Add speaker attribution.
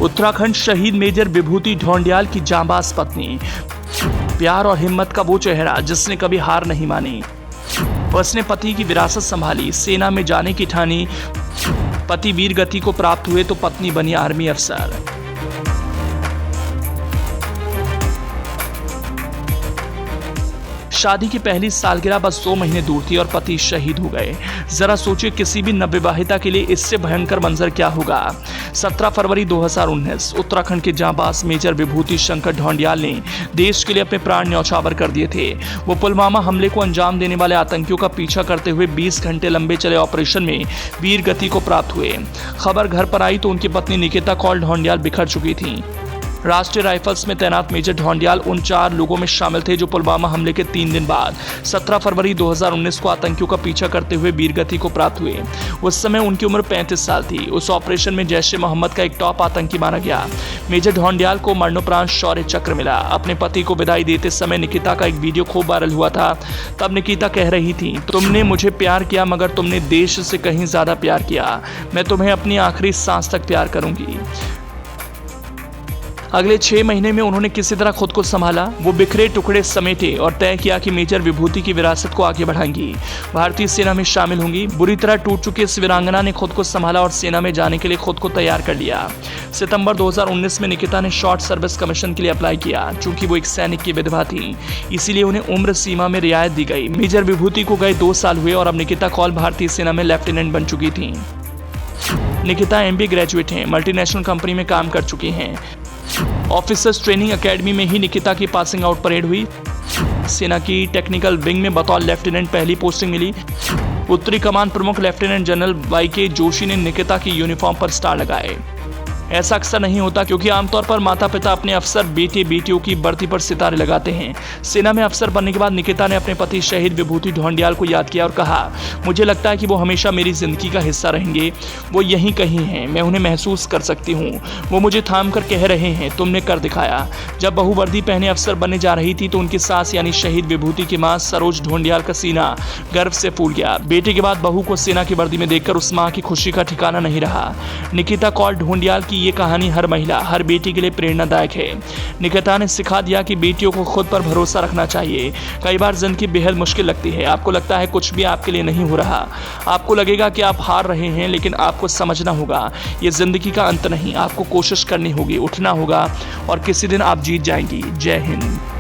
Speaker 1: उत्तराखंड शहीद मेजर विभूति ढोंडियाल की जांबाज पत्नी, प्यार और हिम्मत का वो चेहरा जिसने कभी हार नहीं मानी। उसने पति की विरासत संभाली, सेना में जाने की ठानी। पति वीर गति को प्राप्त हुए तो पत्नी बनी आर्मी अफसर। शादी की पहली सालगिरह बस 2 महीने दूर थी और पति शहीद हो गए। जरा सोचिए किसी भी नवविवाहिता के लिए इससे भयंकर मंजर क्या होगा। 17 फरवरी 2019 उत्तराखंड के जांबाज मेजर विभूति शंकर ढोंडियाल ने देश के लिए अपने प्राण न्यौछावर कर दिए थे। वो पुलवामा हमले को अंजाम देने वाले आतंकियों का पीछा करते हुए 20 घंटे लंबे चले ऑपरेशन में वीर गति को प्राप्त हुए। खबर घर पर आई तो उनकी पत्नी निकिता कौल ढोंडियाल बिखर चुकी थी। राष्ट्रीय राइफल्स में तैनात मेजर ढोंडियाल उन 4 लोगों में शामिल थे जो पुलवामा हमले के 3 दिन बाद 17 फरवरी 2019 को आतंकियों का पीछा करते हुए वीरगति को प्राप्त हुए। उस समय उनकी उम्र 35 साल थी। उस ऑपरेशन में जैश ए मोहम्मद का एक टॉप आतंकी माना गया। मेजर ढोंडियाल को मरणोपरांत शौर्य चक्र मिला। अपने पति को विदाई देते समय निकिता का एक वीडियो खूब वायरल हुआ था। तब निकिता कह रही थी, तुमने मुझे प्यार किया मगर तुमने देश से कहीं ज्यादा प्यार किया। मैं तुम्हें अपनी आखिरी सांस तक प्यार करूंगी। अगले 6 महीने में उन्होंने किसी तरह खुद को संभाला। वो बिखरे टुकड़े समेटे और तय किया कि मेजर विभूति की विरासत को आगे बढ़ाएंगी, भारतीय सेना में शामिल होंगी। बुरी तरह टूट चुकी इस वीरांगना ने खुद को संभाला और सेना में जाने के लिए खुद को तैयार कर लिया। सितंबर 2019 में निकिता ने शॉर्ट सर्विस कमीशन के लिए अप्लाई किया। चूंकि वो एक सैनिक की विधवा थी, इसीलिए उन्हें उम्र सीमा में रियायत दी गई। मेजर विभूति को गए 2 साल हुए और अब निकिता कौल भारतीय सेना में लेफ्टिनेंट बन चुकी थी। निकिता MBA ग्रेजुएट हैं, मल्टीनेशनल कंपनी में काम कर चुकी हैं। ऑफिसर्स ट्रेनिंग एकेडमी में ही निकिता की पासिंग आउट परेड हुई। सेना की टेक्निकल विंग में बतौर लेफ्टिनेंट पहली पोस्टिंग मिली। उत्तरी कमान प्रमुख लेफ्टिनेंट जनरल YK जोशी ने निकिता की यूनिफॉर्म पर स्टार लगाए। ऐसा अक्सर नहीं होता क्योंकि आमतौर पर माता पिता अपने अफसर बेटे बेटियों की वर्दी पर सितारे लगाते हैं। सेना में अफसर बनने के बाद निकिता ने अपने पति शहीद विभूति ढोंडियाल को याद किया और कहा, मुझे लगता है कि वो हमेशा मेरी जिंदगी का हिस्सा रहेंगे। वो यहीं कहीं हैं, मैं उन्हें महसूस कर सकती हूँ। वो मुझे थाम कर कह रहे हैं, तुमने कर दिखाया। जब बहू वर्दी पहने अफसर बनने जा रही थी तो उनकी सास यानी शहीद विभूति की मां सरोज ढोंडियाल का सीना गर्व से फूल गया। बेटे के बाद बहू को सेना की वर्दी में देखकर उस मां की खुशी का ठिकाना नहीं रहा। निकिता कौल ढोंडियाल की ये कहानी हर महिला, हर बेटी के लिए प्रेरणादायक है। निकिता ने सिखा दिया कि बेटियों को खुद पर भरोसा रखना चाहिए। कई बार जिंदगी बेहद मुश्किल लगती है, आपको लगता है कुछ भी आपके लिए नहीं हो रहा, आपको लगेगा कि आप हार रहे हैं, लेकिन आपको समझना होगा ये जिंदगी का अंत नहीं। आपको कोशिश करनी होगी, उठना होगा और किसी दिन आप जीत जाएंगी। जय हिंद।